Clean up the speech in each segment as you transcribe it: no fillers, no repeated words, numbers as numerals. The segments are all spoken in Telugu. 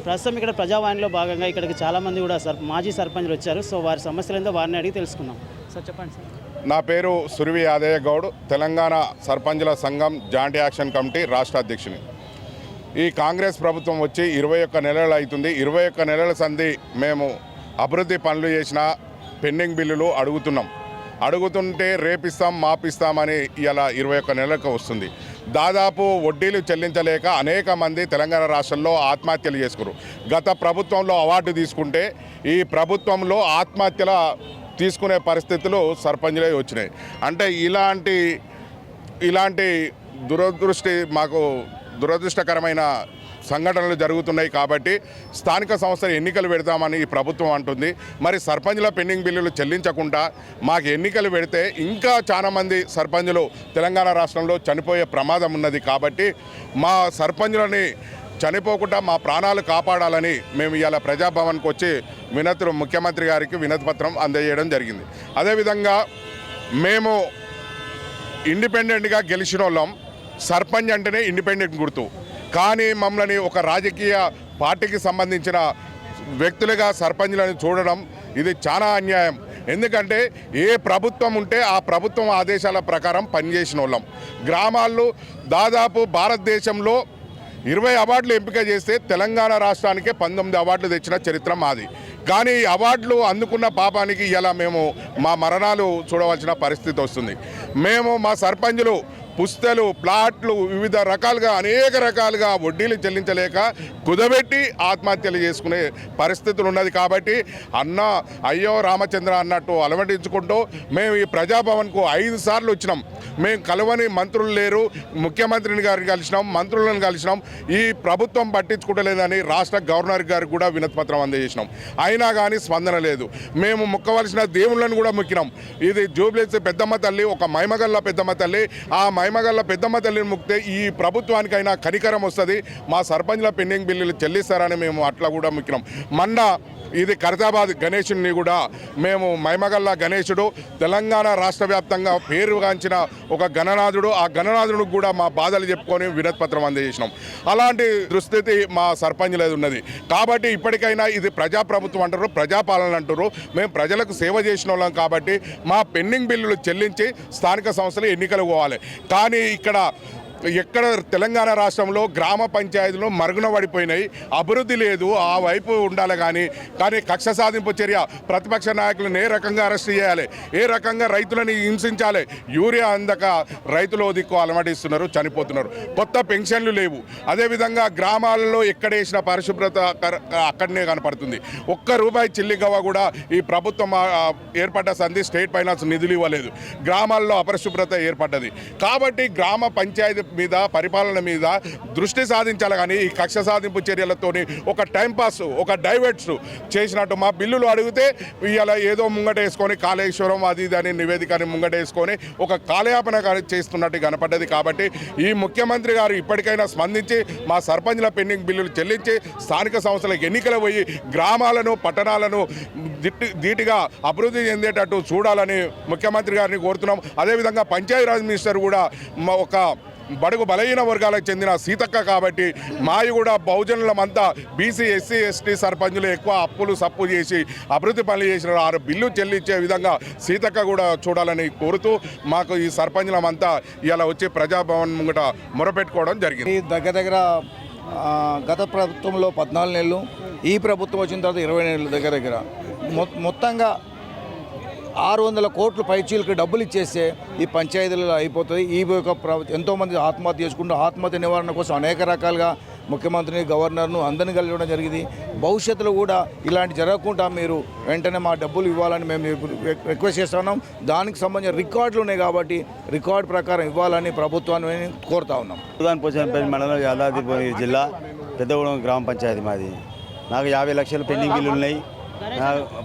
ప్రస్తుతం ఇక్కడ ప్రజావాణిలో భాగంగా ఇక్కడికి చాలామంది కూడా మాజీ సర్పంచ్లు వచ్చారు. సో వారి సమస్యలేందో వారిని అడిగి తెలుసుకుందాం. సార్ చెప్పండి సార్. నా పేరు సురివి యాదయ్య గౌడ్, తెలంగాణ సర్పంచుల సంఘం జాయింట్ యాక్షన్ కమిటీ రాష్ట్ర అధ్యక్షుని. ఈ కాంగ్రెస్ ప్రభుత్వం వచ్చి 21 నెలలు అవుతుంది. 21 నెలల సంధి మేము అభివృద్ధి పనులు చేసిన పెండింగ్ బిల్లులు అడుగుతుంటే రేపిస్తాం మాపిస్తామని ఇలా 21 నెలలకు వస్తుంది. దాదాపు వడ్డీలు చెల్లించలేక అనేక మంది తెలంగాణ రాష్ట్రంలో ఆత్మహత్యలు చేసుకున్నారు. గత ప్రభుత్వంలో అవార్డు తీసుకుంటే ఈ ప్రభుత్వంలో ఆత్మహత్యల తీసుకునే పరిస్థితులు సర్పంచులే వచ్చినాయి. అంటే ఇలాంటి దురదృష్టకరమైన సంఘటనలు జరుగుతున్నాయి. కాబట్టి స్థానిక సంస్థల ఎన్నికలు పెడతామని ఈ ప్రభుత్వం అంటుంది. మరి సర్పంచుల పెండింగ్ బిల్లులు చెల్లించకుండా మాకు ఎన్నికలు పెడితే ఇంకా చాలామంది సర్పంచులు తెలంగాణ రాష్ట్రంలో చనిపోయే ప్రమాదం ఉన్నది. కాబట్టి మా సర్పంచులని చనిపోకుండా మా ప్రాణాలు కాపాడాలని మేము ఇవాళ ప్రజాభవన్కి వచ్చి ముఖ్యమంత్రి గారికి వినతి పత్రం అందజేయడం జరిగింది. అదేవిధంగా మేము ఇండిపెండెంట్గా గెలిచిన వాళ్ళం. సర్పంచ్ అంటేనే ఇండిపెండెంట్ గుర్తు. కానీ మమ్మల్ని ఒక రాజకీయ పార్టీకి సంబంధించిన వ్యక్తులుగా సర్పంచ్లను చూడడం ఇది చాలా అన్యాయం. ఎందుకంటే ఏ ప్రభుత్వం ఉంటే ఆ ప్రభుత్వం ఆదేశాల ప్రకారం పనిచేసిన వాళ్ళం. గ్రామాల్లో దాదాపు భారతదేశంలో 20 అవార్డులు ఎంపిక చేస్తే తెలంగాణ రాష్ట్రానికే 19 అవార్డులు తెచ్చిన చరిత్ర మాది. కానీ ఈ అవార్డులు అందుకున్న పాపానికి ఇలా మేము మా మరణాలు చూడవలసిన పరిస్థితి వస్తుంది. మేము మా సర్పంచులు పుస్తలు, ప్లాట్లు, వివిధ రకాలుగా అనేక రకాలుగా వడ్డీలు చెల్లించలేక కుదబెట్టి ఆత్మహత్యలు చేసుకునే పరిస్థితులు ఉన్నది. కాబట్టి అయ్యో రామచంద్ర అన్నట్టు అలవడించుకుంటూ మేము ఈ ప్రజాభవన్కు 5 సార్లు వచ్చినాం. మేము కలవని మంత్రులు లేరు. ముఖ్యమంత్రిని గారిని కలిసినాం, మంత్రులను కలిసినాం. ఈ ప్రభుత్వం పట్టించుకుంటలేదని రాష్ట్ర గవర్నర్ గారికి కూడా వినతిపత్రం అందజేసినాం. అయినా కానీ స్పందన లేదు. మేము మొక్కవలసిన దేవుళ్ళను కూడా మొక్కినాం. ఇది జూబ్లీహిల్స్ పెద్దమ్మ తల్లి, ఒక మైమగల్ల పెద్దమ్మ తల్లి. ఆ మైమగల్ల పెద్దమ్మ తల్లిని ముక్తే ఈ ప్రభుత్వానికైనా కనికరం వస్తుంది, మా సర్పంచ్ల పెండింగ్ బిల్లులు చెల్లిస్తారని మేము అట్లా కూడా మొక్కినాం. మొన్న ఇది ఖైరతాబాద్ గణేశుని కూడా మేము మైమగల్ల గణేశుడు తెలంగాణ రాష్ట్ర వ్యాప్తంగా పేరుగాంచిన ఒక గణనాథుడు. ఆ గణనాథుడికి కూడా మా బాధలు చెప్పుకొని వినతిపత్రం అందజేసినాం. అలాంటి దుస్థితి మా సర్పంచ్లేదు ఉన్నది. కాబట్టి ఇప్పటికైనా ఇది ప్రజాప్రభుత్వం అంటారు, ప్రజాపాలన అంటారు. మేము ప్రజలకు సేవ చేసిన వాళ్ళం. కాబట్టి మా పెండింగ్ బిల్లులు చెల్లించి స్థానిక సంస్థలు ఎన్నికలు పోవాలి. కానీ ఎక్కడ తెలంగాణ రాష్ట్రంలో గ్రామ పంచాయతీలు మరుగున పడిపోయినాయి. అభివృద్ధి లేదు. ఆ వైపు ఉండాలి. కానీ కక్ష సాధింపు చర్య ప్రతిపక్ష నాయకులను ఏ రకంగా అరెస్ట్ చేయాలి, ఏ రకంగా రైతులని హింసించాలి. యూరియా అందక రైతులు దిక్కు అలమటిస్తున్నారు, చనిపోతున్నారు. కొత్త పెన్షన్లు లేవు. అదేవిధంగా గ్రామాలలో ఎక్కడ వేసిన పరిశుభ్రత అక్కడనే కనపడుతుంది. ₹1 చిల్లిగవ్వ కూడా ఈ ప్రభుత్వం ఏర్పడ్డ సంధి స్టేట్ ఫైనాన్స్ నిధులు ఇవ్వలేదు. గ్రామాల్లో అపరిశుభ్రత ఏర్పడ్డది. కాబట్టి గ్రామ పంచాయతీ మీద, పరిపాలన మీద దృష్టి సాధించాలి. కానీ ఈ కక్ష సాధింపు చర్యలతోని ఒక టైంపాస్, ఒక డైవర్ట్స్ చేసినట్టు మా బిల్లులు అడిగితే ఇలా ఏదో ముంగటేసుకొని కాళేశ్వరం అది ఇది అని నివేదికని ముంగటేసుకొని ఒక కాలయాపన చేస్తున్నట్టు కనపడ్డది. కాబట్టి ఈ ముఖ్యమంత్రి గారు ఇప్పటికైనా స్పందించి మా సర్పంచ్ల పెండింగ్ బిల్లులు చెల్లించి స్థానిక సంస్థలకు ఎన్నికలు పోయి గ్రామాలను, పట్టణాలను ధీటుగా అభివృద్ధి చెందేటట్టు చూడాలని ముఖ్యమంత్రి గారిని కోరుతున్నాం. అదేవిధంగా పంచాయతీరాజ్ మినిస్టర్ కూడా ఒక బడుగు బలహీన వర్గాలకు చెందిన సీతక్క. కాబట్టి మావి కూడా బహుజనులమంతా బీసీ, ఎస్సీ, ఎస్టీ సర్పంచులు ఎక్కువ అప్పులు సప్పు చేసి అభివృద్ధి పనులు చేసిన ఆ బిల్లు చెల్లించే విధంగా సీతక్క కూడా చూడాలని కోరుతూ మాకు ఈ సర్పంచులమంతా ఇలా వచ్చి ప్రజాభవన్ ముంగట మొరపెట్టుకోవడం జరిగింది. దగ్గర గత ప్రభుత్వంలో 14 నెలలు, ఈ ప్రభుత్వం వచ్చిన తర్వాత 20 నెలలు దగ్గర మొత్తంగా 600 కోట్ల పైచీలకు డబ్బులు ఇచ్చేస్తే ఈ పంచాయతీలలో అయిపోతుంది. ఈ ఎంతోమంది ఆత్మహత్య చేసుకుంటూ ఆత్మహత్య నివారణ కోసం అనేక రకాలుగా ముఖ్యమంత్రిని, గవర్నర్ను అందరినీ కలియడం జరిగింది. భవిష్యత్తులో కూడా ఇలాంటి జరగకుండా మీరు వెంటనే మా డబ్బులు ఇవ్వాలని మేము రిక్వెస్ట్ చేస్తున్నాం. దానికి సంబంధించిన రికార్డులు ఉన్నాయి కాబట్టి రికార్డు ప్రకారం ఇవ్వాలని ప్రభుత్వాన్ని కోరుతా ఉన్నాం. పోచంపల్లి మండలం, యాదాద్రి జిల్లా, పెద్దగూడెం గ్రామ పంచాయతీ మాది. నాకు 50 లక్షల పెండింగ్ బిల్లులు ఉన్నాయి.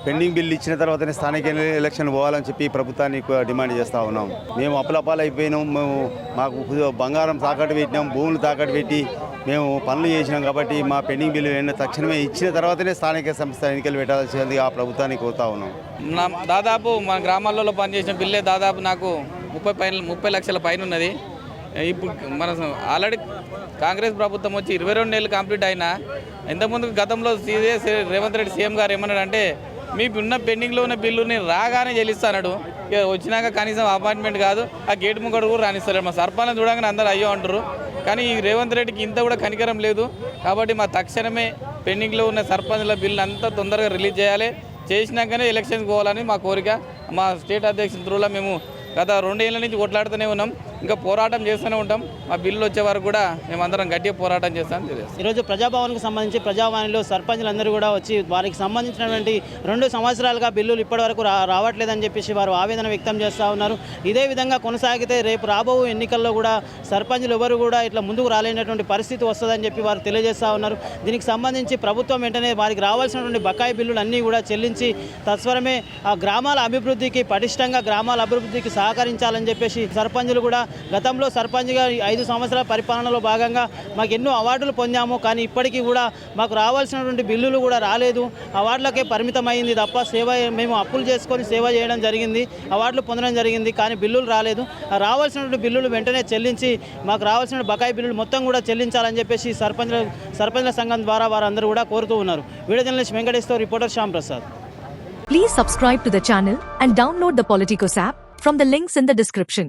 పెండింగ్ బిల్లు ఇచ్చిన తర్వాతనే స్థానిక ఎలక్షన్ పోవాలని చెప్పి ప్రభుత్వాన్ని డిమాండ్ చేస్తూ ఉన్నాం. మేము అప్పులపాలు అయిపోయినాం. మాకు బంగారం తాకట్టు పెట్టినాం, భూములు తాకట్టు పెట్టి మేము పనులు చేసినాం. కాబట్టి మా పెండింగ్ బిల్లు తక్షణమే ఇచ్చిన తర్వాతనే స్థానిక సంస్థ ఎన్నికలు పెట్టాల్సింది ఆ ప్రభుత్వాన్ని కోరుతా ఉన్నాం. దాదాపు మన గ్రామాలలో పనిచేసిన బిల్లే దాదాపు నాకు 30 లక్షల పైన ఉన్నది. ఇప్పుడు మన ఆల్రెడీ కాంగ్రెస్ ప్రభుత్వం వచ్చి 22 నెలలు కంప్లీట్ అయినా ఇంతకుముందు గతంలో రేవంత్ రెడ్డి సీఎం గారు ఏమన్నాడంటే మీకు ఉన్న పెండింగ్లో ఉన్న బిల్లుని రాగానే చెల్లిస్తాడు. ఇక వచ్చినాక కనీసం అపాయింట్మెంట్ కాదు, ఆ గేట్ ముంగడు కూడా రానిస్తారు. మా సర్పంచ్ చూడగానే అందరూ అయ్యో అంటారు. కానీ ఈ రేవంత్ రెడ్డికి ఇంత కూడా కనికరం లేదు. కాబట్టి మా తక్షణమే పెండింగ్లో ఉన్న సర్పంచ్ల బిల్లు అంతా తొందరగా రిలీజ్ చేయాలి. చేసినాకనే ఎలక్షన్కి పోవాలని మా కోరిక. మా స్టేట్ అధ్యక్షుల త్రూలో మేము గత 2 ఏళ్ళ నుంచి కొట్లాడుతూనే ఉన్నాం, ఇంకా పోరాటం చేస్తూనే ఉంటాం. మా బిల్లు వచ్చే వరకు కూడా మేమందరం గట్టిగా పోరాటం చేస్తామని తెలియదు. ఈరోజు ప్రజాభవన్కు సంబంధించి ప్రజావాణిలో సర్పంచ్లందరూ కూడా వచ్చి వారికి సంబంధించినటువంటి 2 సంవత్సరాలుగా బిల్లులు ఇప్పటివరకు రావట్లేదని చెప్పేసి వారు ఆవేదన వ్యక్తం చేస్తూ ఉన్నారు. ఇదే విధంగా కొనసాగితే రేపు రాబో ఎన్నికల్లో కూడా సర్పంచ్లు ఎవరు కూడా ఇట్లా ముందుకు రాలేనటువంటి పరిస్థితి వస్తుందని చెప్పి వారు తెలియజేస్తూ ఉన్నారు. దీనికి సంబంధించి ప్రభుత్వం వెంటనే వారికి రావాల్సినటువంటి బకాయి బిల్లులు అన్నీ కూడా చెల్లించి తత్వరమే ఆ గ్రామాల అభివృద్ధికి పటిష్టంగా గ్రామాల అభివృద్ధికి సహకరించాలని చెప్పేసి సర్పంచులు కూడా గతంలో సర్పంచ్గా 5 సంవత్సరాల పరిపాలనలో భాగంగా మాకు ఎన్నో అవార్డులు పొందాము, కానీ ఇప్పటికీ కూడా మాకు రావాల్సినటువంటి బిల్లులు కూడా రాలేదు. అవార్డులకే పరిమితమైంది తప్ప మేము అప్పులు చేసుకొని సేవ చేయడం జరిగింది, అవార్డులు పొందడం జరిగింది, కానీ బిల్లులు రాలేదు. రావాల్సినటువంటి బిల్లులు వెంటనే చెల్లించి మాకు రావాల్సిన బకాయి బిల్లులు మొత్తం కూడా చెల్లించాలని చెప్పేసి సర్పంచ్ల సంఘం ద్వారా వారందరూ కూడా కోరుతూ ఉన్నారు. Video journalist Venkateswara, reporter Shyam Prasad. Please subscribe to the channel and download the Politicos app from the links in the description.